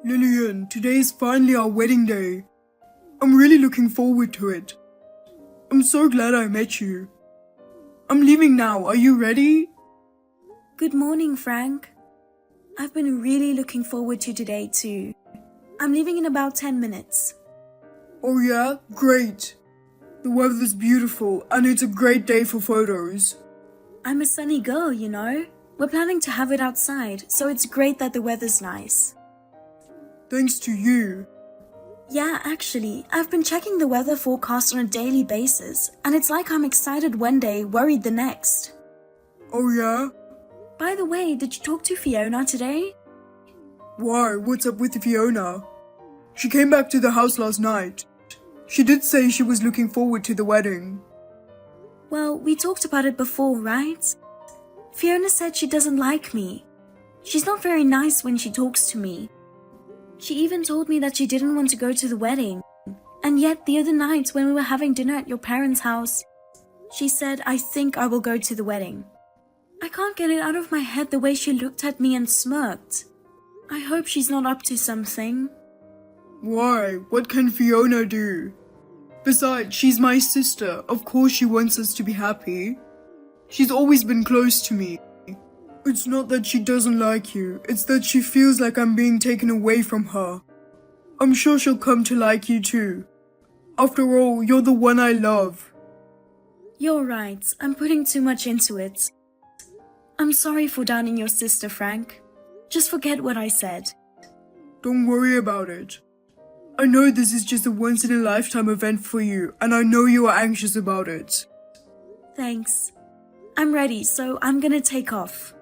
Lillian, today is finally our wedding day. I'm really looking forward to it. I'm so glad I met you. I'm leaving now. Are you ready? Good morning, Frank. I've been really looking forward to today too. I'm leaving in about 10 minutes. Oh yeah? Great. The weather's beautiful and it's a great day for photos. I'm a sunny girl, you know. We're planning to have it outside, so it's great that the weather's nice. Thanks to you. Yeah, actually, I've been checking the weather forecast on a daily basis, and it's like I'm excited one day, worried the next. Oh yeah? By the way, did you talk to Fiona today? Why? What's up with Fiona? She came back to the house last night. She did say she was looking forward to the wedding. Well, we talked about it before, right? Fiona said she doesn't like me. She's not very nice when she talks to me. She even told me that she didn't want to go to the wedding. And yet the other night when we were having dinner at your parents' house, she said, I think I will go to the wedding. I can't get it out of my head the way she looked at me and smirked. I hope she's not up to something. Why? What can Fiona do? Besides, she's my sister. Of course she wants us to be happy. She's always been close to me. It's not that she doesn't like you, it's that she feels like I'm being taken away from her. I'm sure she'll come to like you too. After all, you're the one I love. You're right, I'm putting too much into it. I'm sorry for downing your sister, Frank. Just forget what I said. Don't worry about it. I know this is just a once-in-a-lifetime event for you, and I know you are anxious about it. Thanks. I'm ready, so I'm gonna take off.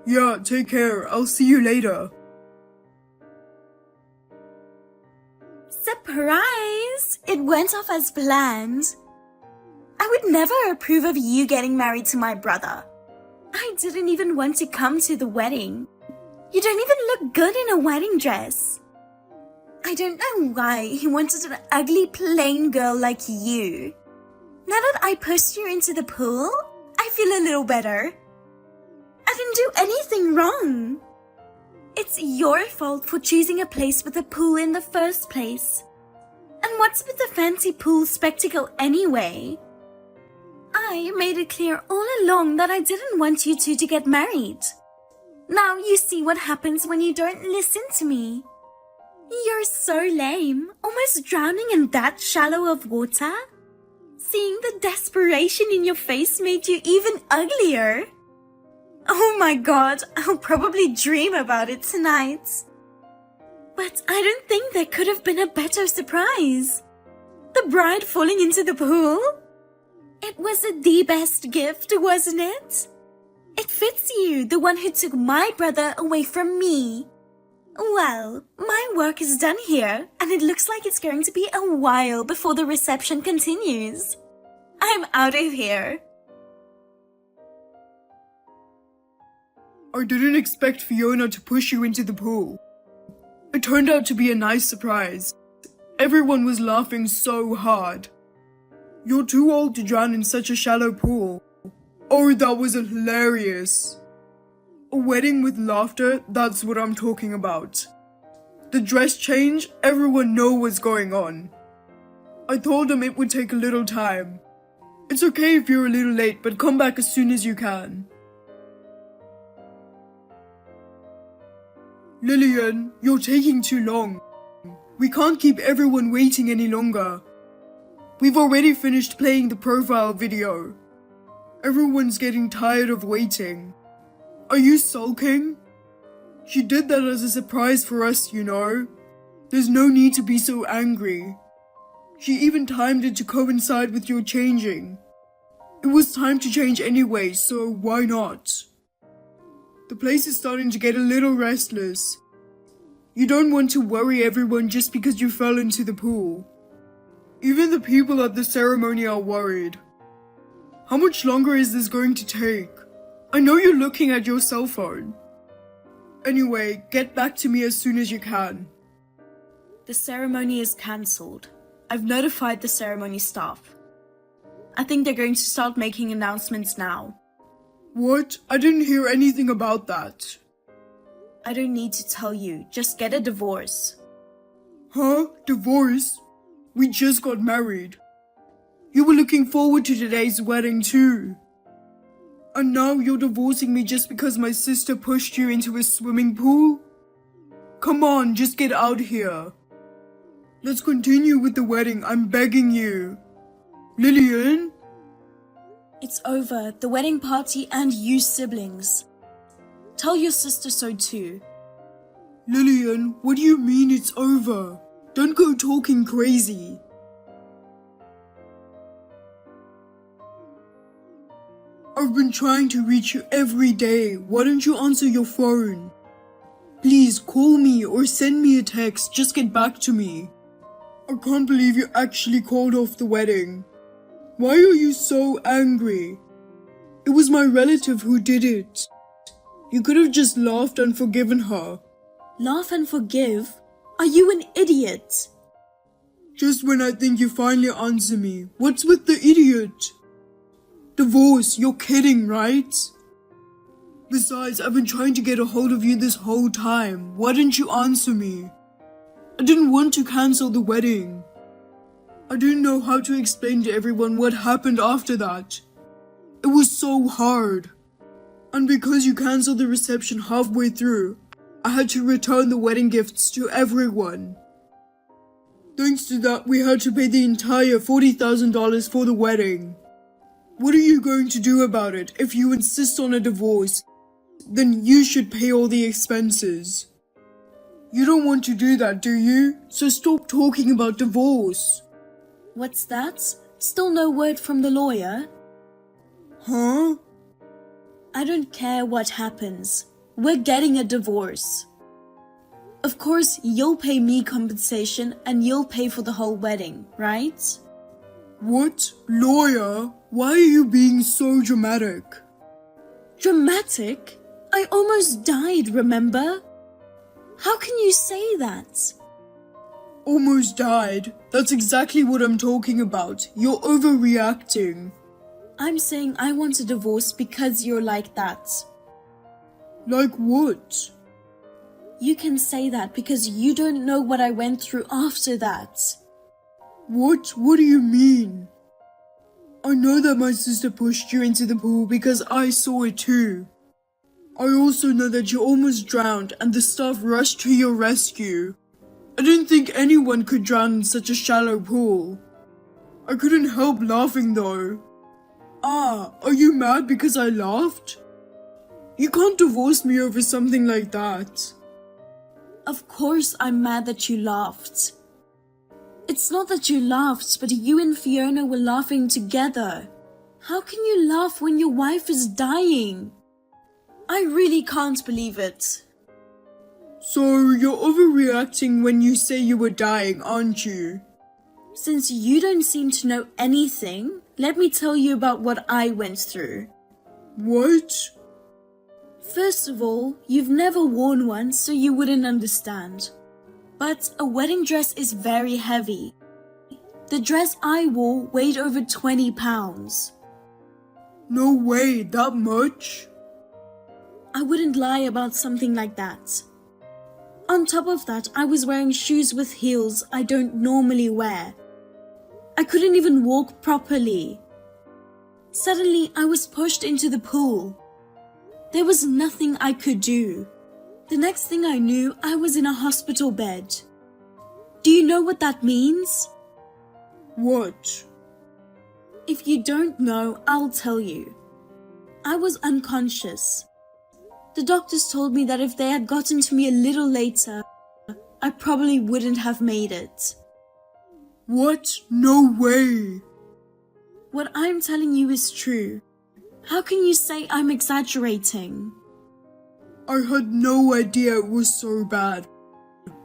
Yeah, take care. I'll see you later. Surprise! It went off as planned. I would never approve of you getting married to my brother. I didn't even want to come to the wedding. You don't even look good in a wedding dress. I don't know why he wanted an ugly plain girl like you. Now that I pushed you into the pool, I feel a little better. I didn't do anything wrong. It's your fault for choosing a place with a pool in the first place. And what's with the fancy pool spectacle anyway? I made it clear all along that I didn't want you two to get married. Now you see what happens when you don't listen to me. You're so lame, almost drowning in that shallow of water. Seeing the desperation in your face made you even uglier. Oh my god, I'll probably dream about it tonight. But I don't think there could have been a better surprise. The bride falling into the pool? It was the best gift, wasn't it? It fits you, the one who took my brother away from me. Well, my work is done here, and it looks like it's going to be a while before the reception continues. I'm out of here. I didn't expect Fiona to push you into the pool. It turned out to be a nice surprise. Everyone was laughing so hard. You're too old to drown in such a shallow pool. Oh, that was hilarious. A wedding with laughter, that's what I'm talking about. The dress change, everyone knew what's going on. I told them it would take a little time. It's okay if you're a little late, but come back as soon as you can. Lillian, you're taking too long. We can't keep everyone waiting any longer. We've already finished playing the profile video. Everyone's getting tired of waiting. Are you sulking? She did that as a surprise for us, you know. There's no need to be so angry. She even timed it to coincide with your changing. It was time to change anyway, so why not? The place is starting to get a little restless. You don't want to worry everyone just because you fell into the pool. Even the people at the ceremony are worried. How much longer is this going to take? I know you're looking at your cell phone. Anyway, get back to me as soon as you can. The ceremony is cancelled. I've notified the ceremony staff. I think they're going to start making announcements now. What? I didn't hear anything about that. I don't need to tell you. Just get a divorce. Huh? Divorce? We just got married. You were looking forward to today's wedding too. And now you're divorcing me just because my sister pushed you into a swimming pool? Come on, just get out here. Let's continue with the wedding, I'm begging you. Lillian? It's over. The wedding party and you siblings. Tell your sister so too. Lillian, what do you mean it's over? Don't go talking crazy. I've been trying to reach you every day. Why don't you answer your phone? Please call me or send me a text. Just get back to me. I can't believe you actually called off the wedding. Why are you so angry? It was my relative who did it. You could have just laughed and forgiven her. Laugh and forgive? Are you an idiot? Just when I think you finally answer me. What's with the idiot? Divorce, you're kidding, right? Besides, I've been trying to get a hold of you this whole time. Why didn't you answer me? I didn't want to cancel the wedding. I didn't know how to explain to everyone what happened after that. It was so hard. And because you cancelled the reception halfway through, I had to return the wedding gifts to everyone. Thanks to that, we had to pay the entire $40,000 for the wedding. What are you going to do about it? If you insist on a divorce, then you should pay all the expenses. You don't want to do that, do you? So stop talking about divorce. What's that? Still no word from the lawyer? Huh? I don't care what happens. We're getting a divorce. Of course, you'll pay me compensation and you'll pay for the whole wedding, right? What? Lawyer? Why are you being so dramatic? Dramatic? I almost died, remember? How can you say that? Almost died? That's exactly what I'm talking about. You're overreacting. I'm saying I want a divorce because you're like that. Like what? You can say that because you don't know what I went through after that. What? What do you mean? I know that my sister pushed you into the pool because I saw it too. I also know that you almost drowned and the staff rushed to your rescue. I didn't think anyone could drown in such a shallow pool. I couldn't help laughing though. Ah, are you mad because I laughed? You can't divorce me over something like that. Of course I'm mad that you laughed. It's not that you laughed, but you and Fiona were laughing together. How can you laugh when your wife is dying? I really can't believe it. So you're overreacting when you say you were dying, aren't you? Since you don't seem to know anything, let me tell you about what I went through. What? First of all, you've never worn one, so you wouldn't understand. But a wedding dress is very heavy. The dress I wore weighed over 20 pounds. No way, that much? I wouldn't lie about something like that. On top of that, I was wearing shoes with heels I don't normally wear. I couldn't even walk properly. Suddenly, I was pushed into the pool. There was nothing I could do. The next thing I knew, I was in a hospital bed. Do you know what that means? What? If you don't know, I'll tell you. I was unconscious. The doctors told me that if they had gotten to me a little later, I probably wouldn't have made it. What? No way. What I'm telling you is true. How can you say I'm exaggerating? I had no idea it was so bad.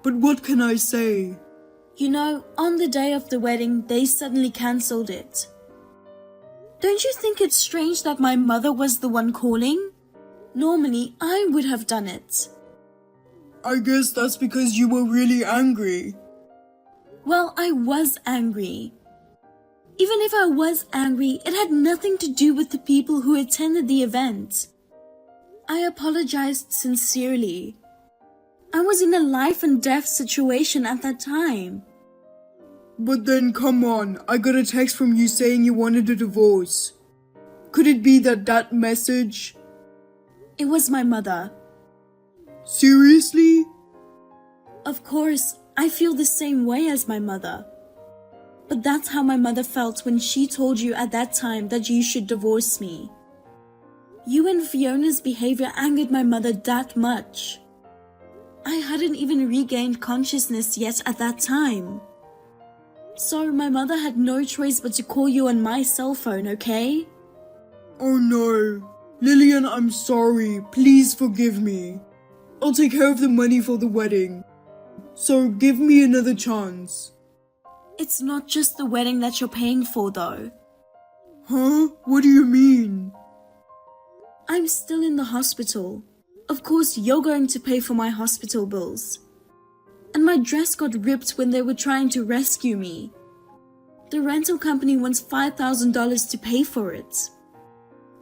But what can I say? You know, on the day of the wedding, they suddenly cancelled it. Don't you think it's strange that my mother was the one calling? Normally, I would have done it. I guess that's because you were really angry. Well, I was angry. Even if I was angry, it had nothing to do with the people who attended the event. I apologized sincerely. I was in a life and death situation at that time. But then come on, I got a text from you saying you wanted a divorce. Could it be that message? It was my mother. Seriously? Of course, I feel the same way as my mother. But that's how my mother felt when she told you at that time that you should divorce me. You and Fiona's behavior angered my mother that much. I hadn't even regained consciousness yet at that time. So my mother had no choice but to call you on my cell phone, okay? Oh no. Lillian, I'm sorry. Please forgive me. I'll take care of the money for the wedding. So give me another chance. It's not just the wedding that you're paying for, though. Huh? What do you mean? I'm still in the hospital. Of course, you're going to pay for my hospital bills. And my dress got ripped when they were trying to rescue me. The rental company wants $5,000 to pay for it.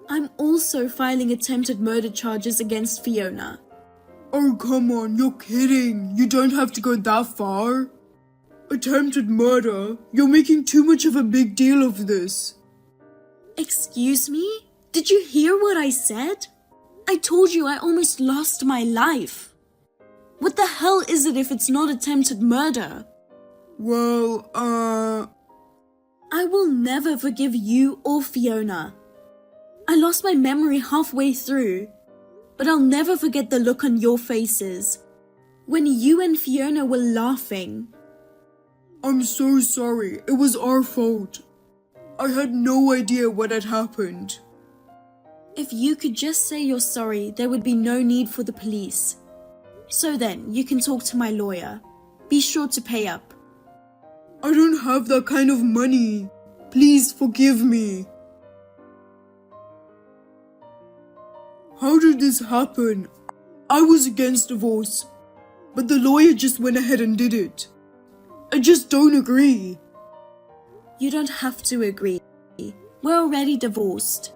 I'm also filing attempted murder charges against Fiona. Oh, come on, you're kidding. You don't have to go that far. Attempted murder? You're making too much of a big deal of this. Excuse me? Did you hear what I said? I told you I almost lost my life. What the hell is it if it's not attempted murder? Well, I will never forgive you or Fiona. I lost my memory halfway through, but I'll never forget the look on your faces when you and Fiona were laughing. I'm so sorry. It was our fault. I had no idea what had happened. If you could just say you're sorry, there would be no need for the police. So then, you can talk to my lawyer. Be sure to pay up. I don't have that kind of money. Please forgive me. How did this happen? I was against divorce, but the lawyer just went ahead and did it. I just don't agree. You don't have to agree. We're already divorced.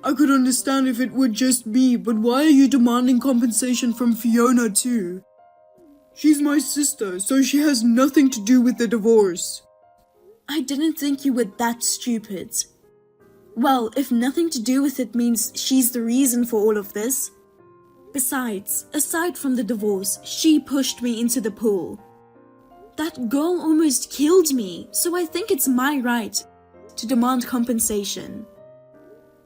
I could understand if it were just me, but why are you demanding compensation from Fiona too? She's my sister, so she has nothing to do with the divorce. I didn't think you were that stupid. Well, if nothing to do with it means she's the reason for all of this. Besides, aside from the divorce, she pushed me into the pool. That girl almost killed me, so I think it's my right to demand compensation.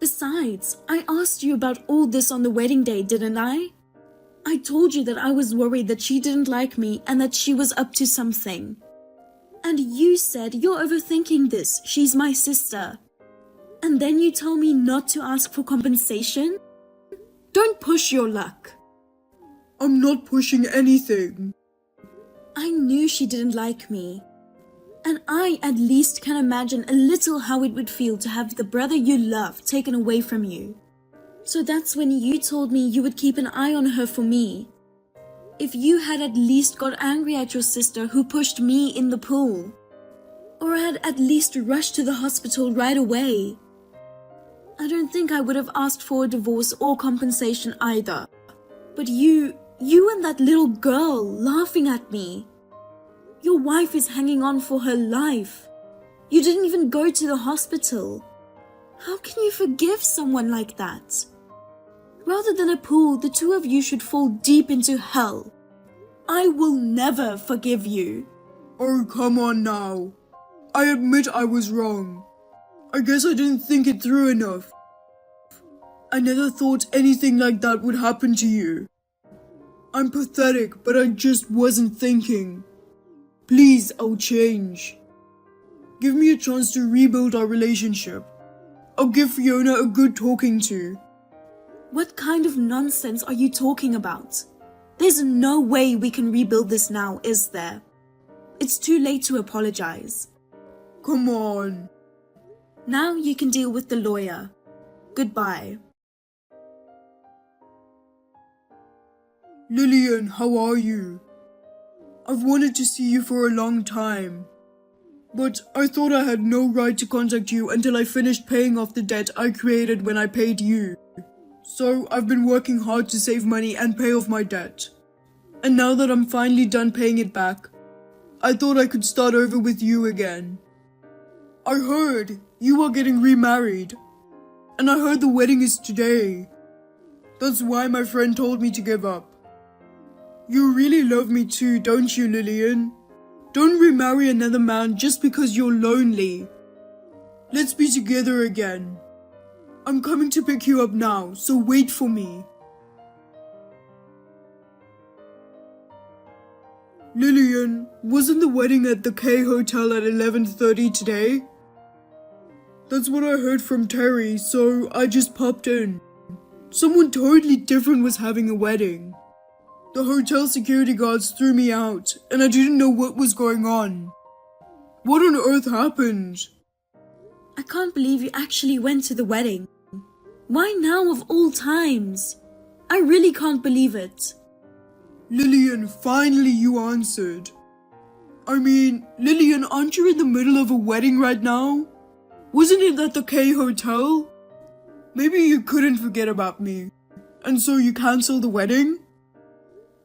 Besides, I asked you about all this on the wedding day, didn't I? I told you that I was worried that she didn't like me and that she was up to something. And you said you're overthinking this, she's my sister. And then you tell me not to ask for compensation? Don't push your luck. I'm not pushing anything. I knew she didn't like me. And I at least can imagine a little how it would feel to have the brother you love taken away from you. So that's when you told me you would keep an eye on her for me. If you had at least got angry at your sister who pushed me in the pool. Or had at least rushed to the hospital right away. I don't think I would have asked for a divorce or compensation either. But you and that little girl laughing at me. Your wife is hanging on for her life. You didn't even go to the hospital. How can you forgive someone like that? Rather than a pool, the two of you should fall deep into hell. I will never forgive you. Oh, come on now. I admit I was wrong. I guess I didn't think it through enough. I never thought anything like that would happen to you. I'm pathetic, but I just wasn't thinking. Please, I'll change. Give me a chance to rebuild our relationship. I'll give Fiona a good talking to. What kind of nonsense are you talking about? There's no way we can rebuild this now, is there? It's too late to apologize. Come on. Now you can deal with the lawyer. Goodbye. Lillian, how are you? I've wanted to see you for a long time. But I thought I had no right to contact you until I finished paying off the debt I created when I paid you. So I've been working hard to save money and pay off my debt. And now that I'm finally done paying it back, I thought I could start over with you again. I heard you are getting remarried, and I heard the wedding is today. That's why my friend told me to give up. You really love me too, don't you, Lillian? Don't remarry another man just because you're lonely. Let's be together again. I'm coming to pick you up now, so wait for me. Lillian, wasn't the wedding at the K Hotel at 11:30 today? That's what I heard from Terry, so I just popped in. Someone totally different was having a wedding. The hotel security guards threw me out, and I didn't know what was going on. What on earth happened? I can't believe you actually went to the wedding. Why now of all times? I really can't believe it. Lillian, finally you answered. I mean, Lillian, aren't you in the middle of a wedding right now? Wasn't it at the K Hotel? Maybe you couldn't forget about me, and so you cancelled the wedding?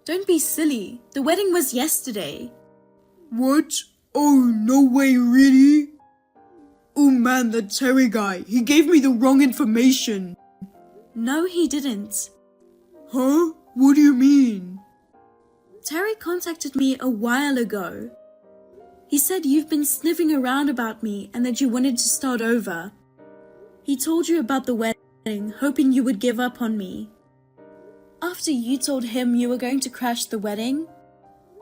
Don't be silly. The wedding was yesterday. What? Oh, no way, really? Oh man, that Terry guy, he gave me the wrong information. No, he didn't. Huh? What do you mean? Terry contacted me a while ago. He said you've been sniffing around about me and that you wanted to start over. He told you about the wedding, hoping you would give up on me. After you told him you were going to crash the wedding,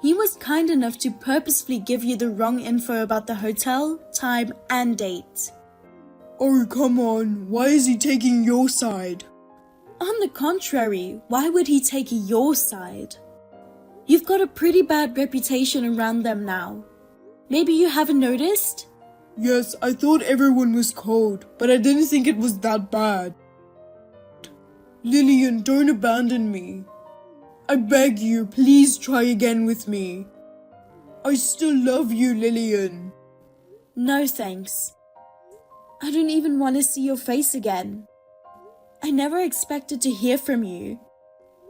he was kind enough to purposefully give you the wrong info about the hotel, time, and date. Oh, come on. Why is he taking your side? On the contrary, why would he take your side? You've got a pretty bad reputation around them now. Maybe you haven't noticed? Yes, I thought everyone was cold, but I didn't think it was that bad. Lillian, don't abandon me. I beg you, please try again with me. I still love you, Lillian. No thanks. I don't even want to see your face again. I never expected to hear from you.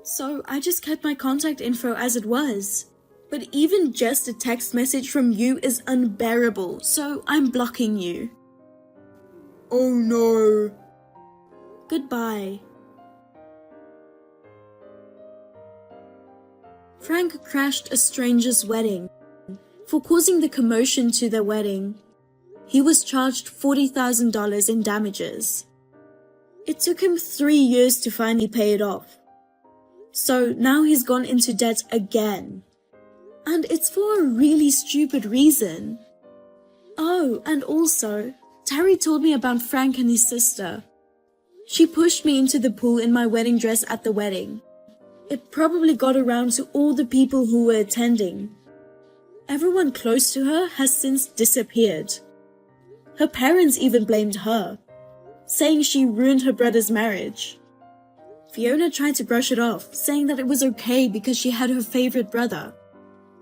So I just kept my contact info as it was. But even just a text message from you is unbearable, so I'm blocking you. Oh no. Goodbye. Frank crashed a stranger's wedding. For causing the commotion to their wedding, he was charged $40,000 in damages. It took him 3 years to finally pay it off. So now he's gone into debt again. And it's for a really stupid reason. Oh, and also, Terry told me about Frank and his sister. She pushed me into the pool in my wedding dress at the wedding. It probably got around to all the people who were attending. Everyone close to her has since disappeared. Her parents even blamed her, saying she ruined her brother's marriage. Fiona tried to brush it off, saying that it was okay because she had her favorite brother.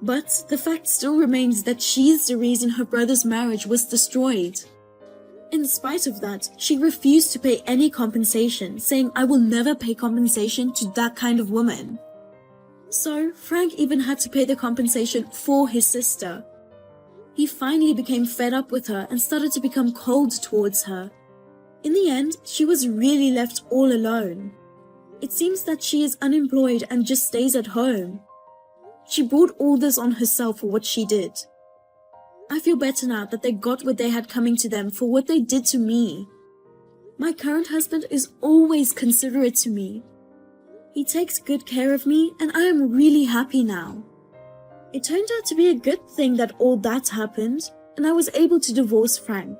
But the fact still remains that she's the reason her brother's marriage was destroyed. In spite of that, she refused to pay any compensation, saying, "I will never pay compensation to that kind of woman." So Frank even had to pay the compensation for his sister. He finally became fed up with her and started to become cold towards her. In the end, she was really left all alone. It seems that she is unemployed and just stays at home. She brought all this on herself for what she did. I feel better now that they got what they had coming to them for what they did to me. My current husband is always considerate to me. He takes good care of me and I am really happy now. It turned out to be a good thing that all that happened and I was able to divorce Frank.